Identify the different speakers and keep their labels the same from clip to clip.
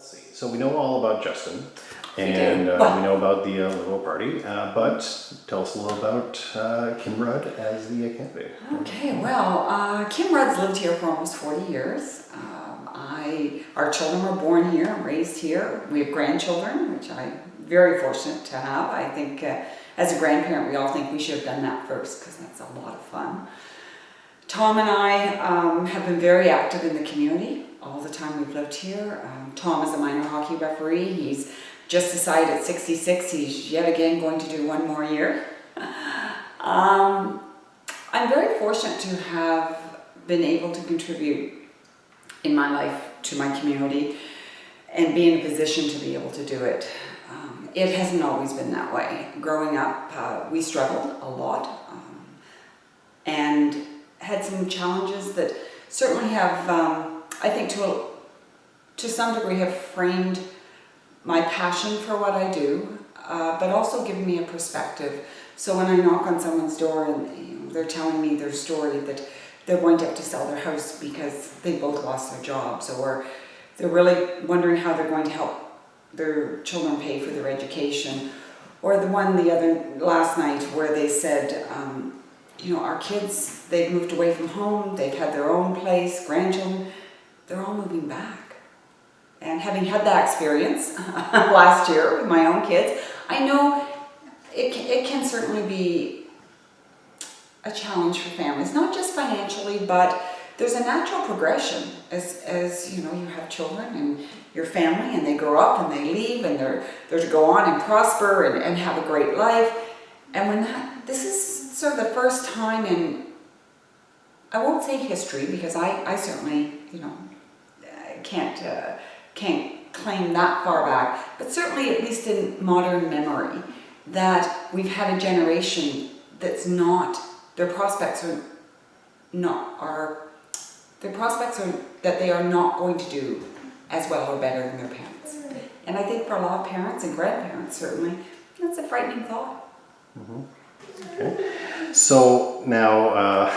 Speaker 1: Let's see. So we know all about Justin, and we know about the Liberal Party, but tell us a little about Kim Rudd as the candidate.
Speaker 2: Okay, well, Kim Rudd's lived here for almost 40 years. Our children were born here and raised here. We have grandchildren, which I'm very fortunate to have. I think as a grandparent, we all think we should have done that first because that's a lot of fun. Tom and I have been very active in the community all the time we've lived here. Tom is a minor hockey referee. He's just decided at 66 he's yet again going to do one more year. I'm very fortunate to have been able to contribute in my life to my community and be in a position to be able to do it. It hasn't always been that way. Growing up, we struggled a lot and had some challenges that certainly have, I think to some degree have framed my passion for what I do, but also given me a perspective. So when I knock on someone's door and they're telling me their story that they're going to have to sell their house because they both lost their jobs, or they're really wondering how they're going to help their children pay for their education, or the one last night where they said, our kids, they've moved away from home, they've had their own place, grandchildren, they're all moving back. And having had that experience last year with my own kids, I know it can certainly be a challenge for families, not just financially, but there's a natural progression as you have children and your family, and they grow up and they leave and they're to go on and prosper and have a great life. And when this is sort of the first time in, I won't say history because I certainly can't claim that far back, but certainly at least in modern memory, that we've had a generation that's not, their prospects are that they are not going to do as well or better than their parents. And I think for a lot of parents and grandparents certainly, that's a frightening thought.
Speaker 1: Mm-hmm. Okay. So now,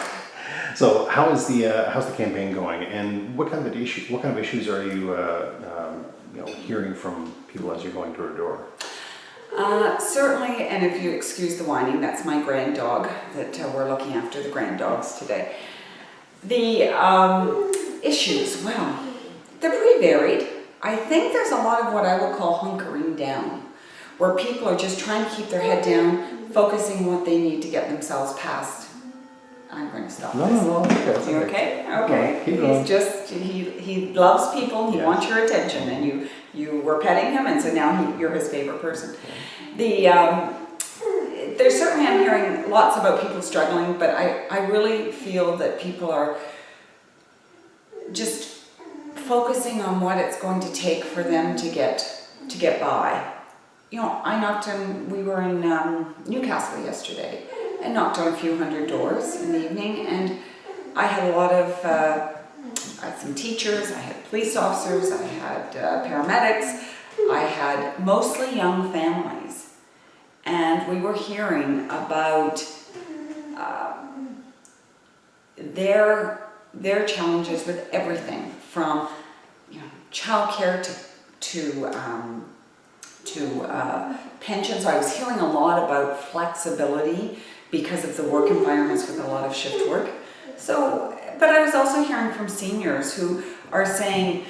Speaker 1: so how's the campaign going, and what kind of issues are you hearing from people as you're going door to door?
Speaker 2: Certainly, and if you excuse the whining, that's my grand dog that we're looking after, the grand dogs today. The issues, well, they're pretty varied. I think there's a lot of what I would call hunkering down, where people are just trying to keep their head down, focusing on what they need to get themselves past. I'm going to stop.
Speaker 1: No. Okay.
Speaker 2: You okay? Okay.
Speaker 1: Keep going.
Speaker 2: He's just, he loves people, he wants your attention, and you were petting him, and so now you're his favorite person. There's certainly, I'm hearing lots about people struggling, but I really feel that people are just focusing on what it's going to take for them to get by. I knocked on, we were in Newcastle yesterday, and knocked on a few hundred doors in the evening, and I had a lot of, I had some teachers, I had police officers, I had paramedics, I had mostly young families. And we were hearing about their challenges with everything from childcare to pensions. I was hearing a lot about flexibility because of the work environments with a lot of shift work. So, but I was also hearing from seniors who are saying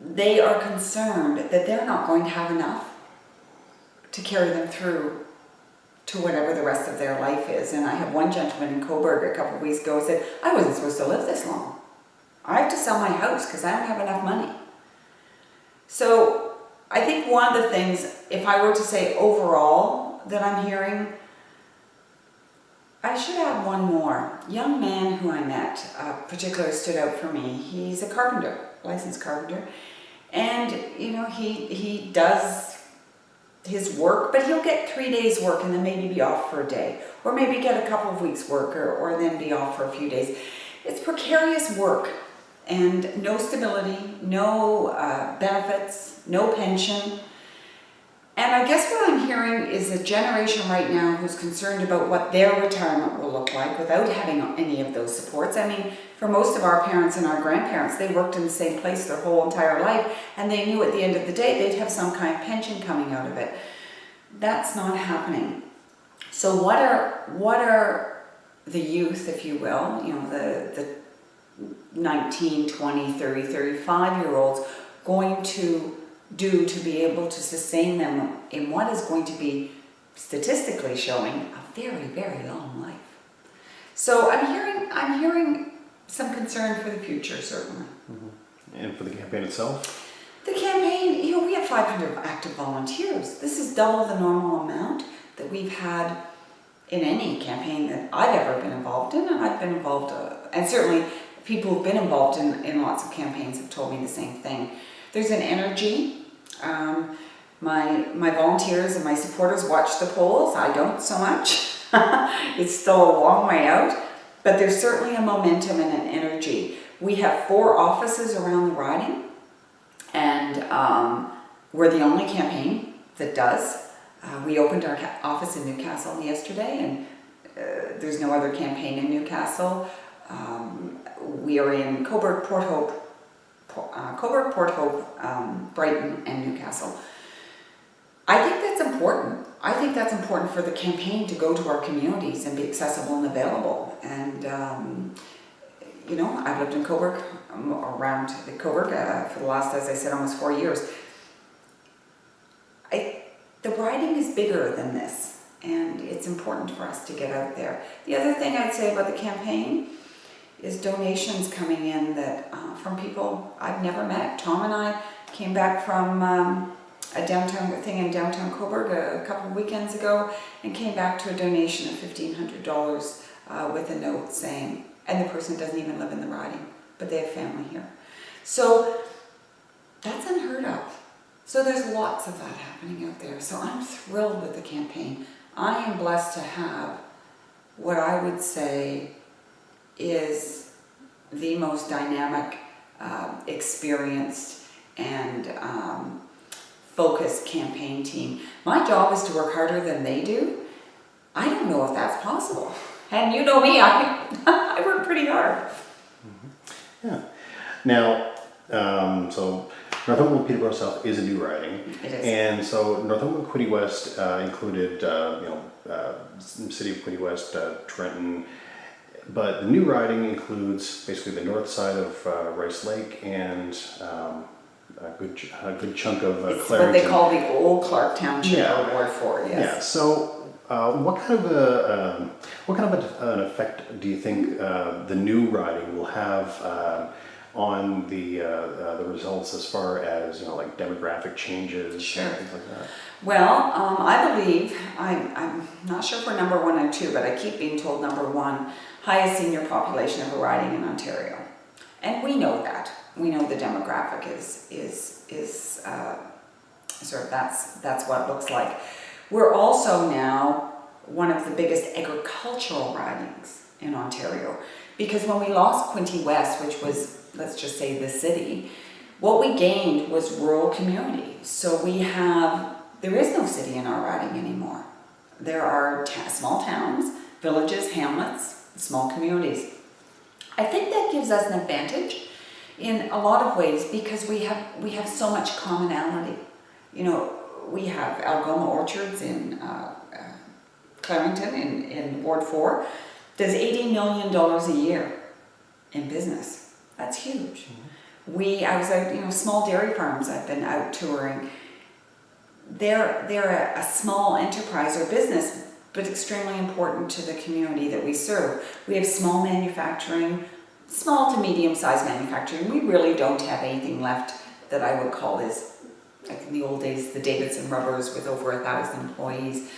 Speaker 2: they are concerned that they're not going to have enough to carry them through to whatever the rest of their life is. And I had one gentleman in Coburg a couple of weeks ago who said, I wasn't supposed to live this long. I have to sell my house because I don't have enough money. So I think one of the things, if I were to say overall that I'm hearing, I should add one more. Young man who I met particularly stood out for me. He's a carpenter, licensed carpenter. And he does his work, but he'll get 3 days work and then maybe be off for a day, or maybe get a couple of weeks work or then be off for a few days. It's precarious work and no stability, no benefits, no pension. And I guess what I'm hearing is a generation right now who's concerned about what their retirement will look like without having any of those supports. I mean, for most of our parents and our grandparents, they worked in the same place their whole entire life, and they knew at the end of the day they'd have some kind of pension coming out of it. That's not happening. So what are the youth, if you will, the 19, 20, 30, 35-year-olds going to do to be able to sustain them in what is going to be statistically showing a very, very long life? So I'm hearing some concern for the future, certainly.
Speaker 1: And for the campaign itself?
Speaker 2: The campaign, we have 500 active volunteers. This is double the normal amount that we've had in any campaign that I've ever been involved in, and I've been involved, and certainly people who've been involved in lots of campaigns have told me the same thing. There's an energy. My volunteers and my supporters watch the polls. I don't so much. It's still a long way out, but there's certainly a momentum and an energy. We have 4 offices around the riding, and we're the only campaign that does. We opened our office in Newcastle yesterday, and there's no other campaign in Newcastle. We are in Coburg, Port Hope, Brighton, and Newcastle. I think that's important. I think that's important for the campaign to go to our communities and be accessible and available. And I've lived in Coburg, around Coburg, for the last, as I said, almost 4 years. The riding is bigger than this, and it's important for us to get out there. The other thing I'd say about the campaign is donations coming in that from people I've never met. Tom and I came back from a downtown thing in downtown Coburg a couple of weekends ago, and came back to a donation of $1,500 with a note saying, and the person doesn't even live in the riding, but they have family here. So that's unheard of. So there's lots of that happening out there. So I'm thrilled with the campaign. I am blessed to have what I would say is the most dynamic, experienced, and focused campaign team. My job is to work harder than they do. I don't know if that's possible. And you know me, I work pretty hard.
Speaker 1: Yeah. Now, so Northumberland-Peterborough South is a new riding.
Speaker 2: It is.
Speaker 1: And so Northumberland-Quinte West included, City of Quinte West, Trenton, but the new riding includes basically the north side of Rice Lake and a good chunk of
Speaker 2: It's
Speaker 1: Clarington.
Speaker 2: what they call the old Clark Township,
Speaker 1: Yeah.
Speaker 2: or Ward 4, yes.
Speaker 1: Yeah. So, what kind of an effect do you think the new riding will have on the results as far as like demographic changes,
Speaker 2: Sure.
Speaker 1: and things like that?
Speaker 2: Well, I believe, I'm not sure if we're number 1 or 2, but I keep being told number 1, highest senior population of a riding in Ontario. And we know that. We know the demographic is sort of that's what it looks like. We're also now one of the biggest agricultural ridings in Ontario, because when we lost Quinte West, which was, let's just say, the city, what we gained was rural community. So there is no city in our riding anymore. There are small towns, villages, hamlets, small communities. I think that gives us an advantage in a lot of ways, because we have so much commonality. We have Algoma Orchards in Clarington in Ward 4 does $80 million a year in business. That's huge. Mm-hmm. I was out, small dairy farms I've been out touring. They're a small enterprise or business, but extremely important to the community that we serve. We have small manufacturing, small to medium-sized manufacturing. We really don't have anything left that I would call this, like in the old days, the Davidson Rubbers with over 1,000 employees.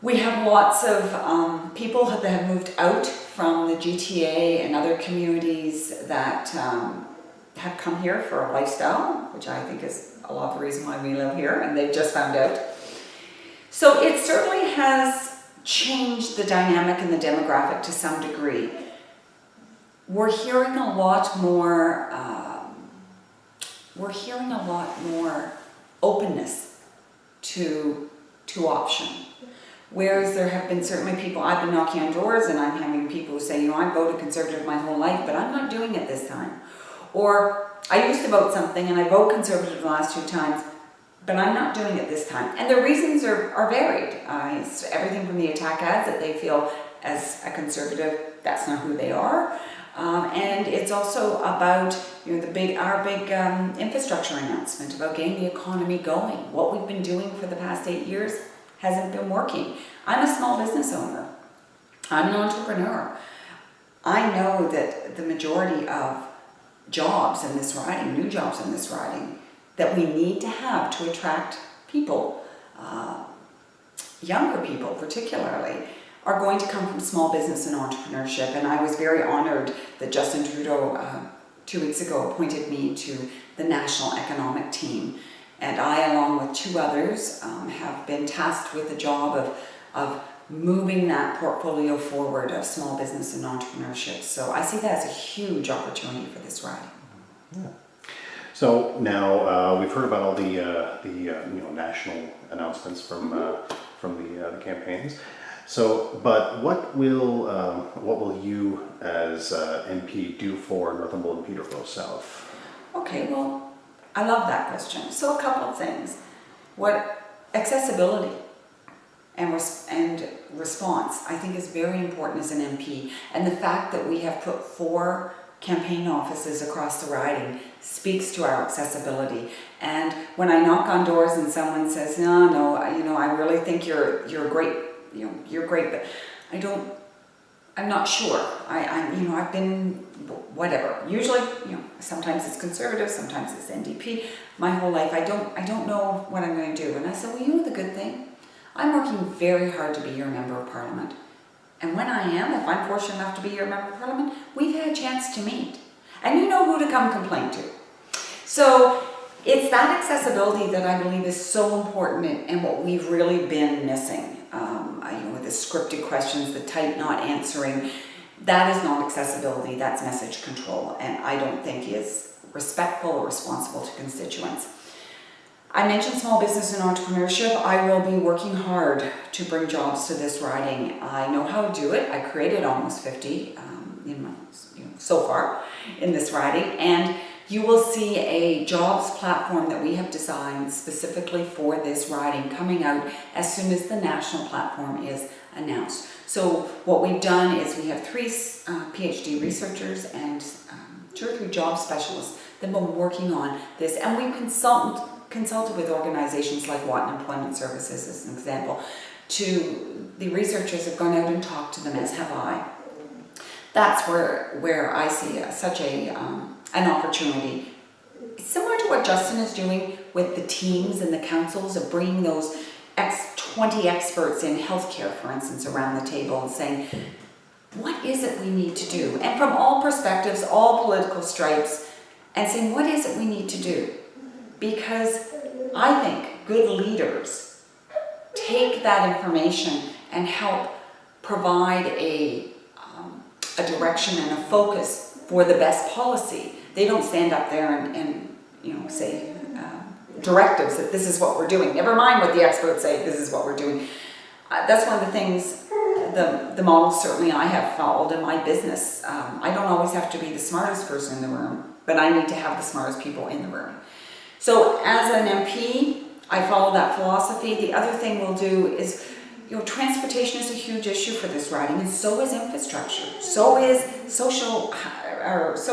Speaker 2: We have lots of people that have moved out from the GTA and other communities that have come here for a lifestyle, which I think is a lot of the reason why we live here, and they've just found out. So it certainly has changed the dynamic and the demographic to some degree. We're hearing a lot more openness to option. Whereas there have been certainly people, I've been knocking on doors and I'm having people who say, you know, I voted Conservative my whole life, but I'm not doing it this time. Or I used to vote something and I vote Conservative the last 2 times, but I'm not doing it this time. And the reasons are varied. It's everything from the attack ads that they feel as a Conservative, that's not who they are. And it's also about, you know, our big infrastructure announcement about getting the economy going. What we've been doing for the past 8 years hasn't been working. I'm a small business owner. I'm an entrepreneur. I know that the majority of jobs in this riding, new jobs in this riding, that we need to have to attract people, younger people particularly, are going to come from small business and entrepreneurship. And I was very honored that Justin Trudeau 2 weeks ago appointed me to the National Economic Team. And I, along with 2 others, have been tasked with the job of moving that portfolio forward of small business and entrepreneurship. So I see that as a huge opportunity for this riding.
Speaker 1: Yeah. So now we've heard about all the you know, national announcements from the campaigns. So, but what will you as MP do for Northumberland-Peterborough South?
Speaker 2: Okay, well, I love that question. So a couple of things. Accessibility and response, I think, is very important as an MP. And the fact that we have put 4 campaign offices across the riding speaks to our accessibility. And when I knock on doors and someone says, no, you know, I really think you're great, you know, you're great, but I'm not sure. You know, I've been whatever. Usually, you know, sometimes it's Conservative, sometimes it's NDP. My whole life, I don't know what I'm going to do. And I said, well, you know the good thing? I'm working very hard to be your Member of Parliament. And when I am, if I'm fortunate enough to be your Member of Parliament, we've had a chance to meet. And you know who to come complain to. So it's that accessibility that I believe is so important and what we've really been missing. You know, with the scripted questions, the type not answering, that is not accessibility, that's message control, and I don't think is respectful or responsible to constituents. I mentioned small business and entrepreneurship. I will be working hard to bring jobs to this riding. I know how to do it. I created almost 50 so far in this riding, and you will see a jobs platform that we have designed specifically for this riding coming out as soon as the national platform is announced. So what we've done is we have 3 PhD researchers and 2 or 3 job specialists that have been working on this, and we've consulted with organizations like Watton Employment Services as an example. The researchers have gone out and talked to them, as have I. That's where I see such an opportunity. Similar to what Justin is doing with the teams and the councils of bringing those 20 experts in healthcare, for instance, around the table and saying, what is it we need to do? And from all perspectives, all political stripes, and saying, what is it we need to do? Because I think good leaders take that information and help provide a direction and a focus for the best policy. They don't stand up there and you know, say directives that this is what we're doing. Never mind what the experts say, this is what we're doing. That's one of the things, the model certainly I have followed in my business. I don't always have to be the smartest person in the room, but I need to have the smartest people in the room. So as an MP, I follow that philosophy. The other thing we'll do is, you know, transportation is a huge issue for this riding, and so is infrastructure. So is so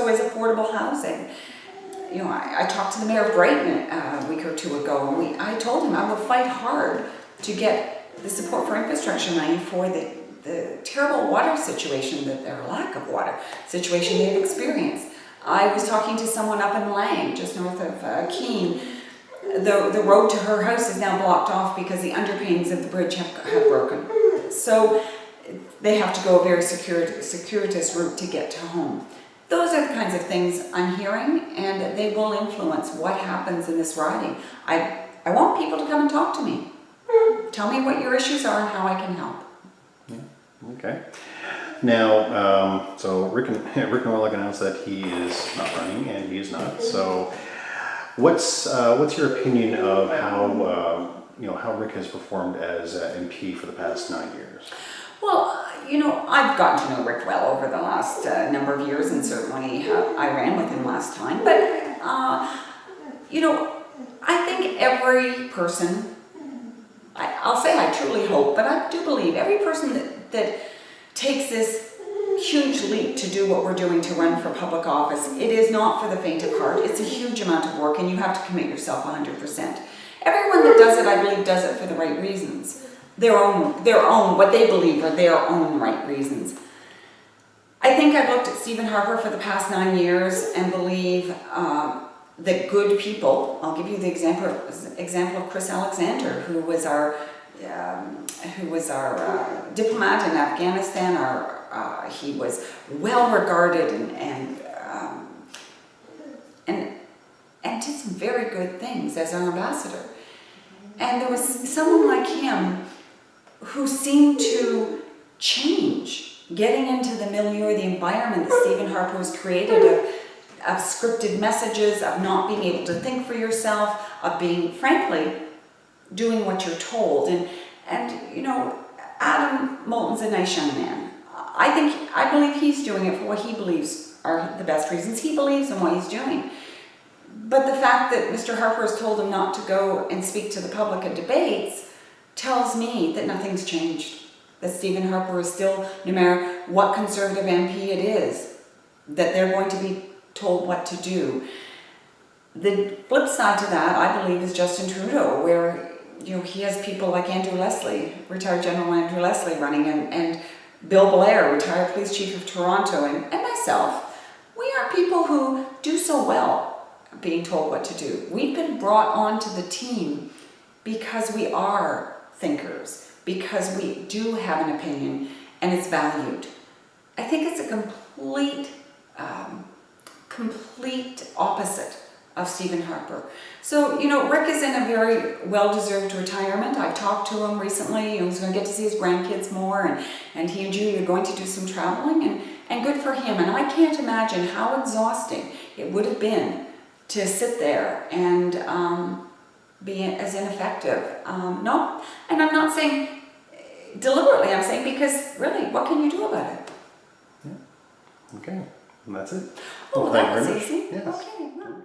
Speaker 2: is affordable housing. You know, I talked to the mayor of Brighton a week or 2 ago, and I told him I will fight hard to get the support for infrastructure money for the terrible water situation, their lack of water situation they've experienced. I was talking to someone up in Lang, just north of Keene. The road to her house is now blocked off because the underpinnings of the bridge have broken. So they have to go a very circuitous route to get to home. Those are the kinds of things I'm hearing, and they will influence what happens in this riding. I want people to come and talk to me. Tell me what your issues are and how I can help.
Speaker 1: Yeah. Okay. Now, so Rick Norlick announced that he is not running, and he is not. So, what's your opinion of how how Rick has performed as MP for the past 9 years?
Speaker 2: Well, I've gotten to know Rick well over the last number of years, and certainly I ran with him last time. But, I think every person, I'll say I truly hope, but I do believe every person that takes this huge leap to do what we're doing to run for public office, it is not for the faint of heart. It's a huge amount of work, and you have to commit yourself 100%. Everyone that does it, I believe, does it for the right reasons. Their own, what they believe are their own right reasons. I think I've looked at Stephen Harper for the past 9 years and believe that good people, I'll give you the example of Chris Alexander, who was our diplomat in Afghanistan. He was well regarded and did some very good things as our ambassador. And there was someone like him who seemed to change, getting into the milieu, the environment that Stephen Harper was created of scripted messages, of not being able to think for yourself, of being, frankly, doing what you're told. And Adam Moulton's a nice young man. I believe he's doing it for what he believes are the best reasons. He believes in what he's doing. But the fact that Mr. Harper has told him not to go and speak to the public at debates tells me that nothing's changed. That Stephen Harper is still, no matter what Conservative MP it is, that they're going to be told what to do. The flip side to that, I believe, is Justin Trudeau, where he has people like Andrew Leslie, retired General Andrew Leslie, running, and Bill Blair, retired police chief of Toronto, and myself. We are people who do so well being told what to do. We've been brought onto the team because we are thinkers, because we do have an opinion and it's valued. I think it's a complete opposite of Stephen Harper. So, Rick is in a very well-deserved retirement. I've talked to him recently. He's going to get to see his grandkids more, and he and Julie are going to do some traveling, and good for him. And I can't imagine how exhausting it would have been to sit there and be as ineffective. And I'm not saying deliberately, I'm saying because really, what can you do about it?
Speaker 1: Yeah. Okay, and that's it.
Speaker 2: Oh,
Speaker 1: Well,
Speaker 2: that
Speaker 1: thank you
Speaker 2: was
Speaker 1: very much.
Speaker 2: easy.
Speaker 1: Yes.
Speaker 2: Okay. Well.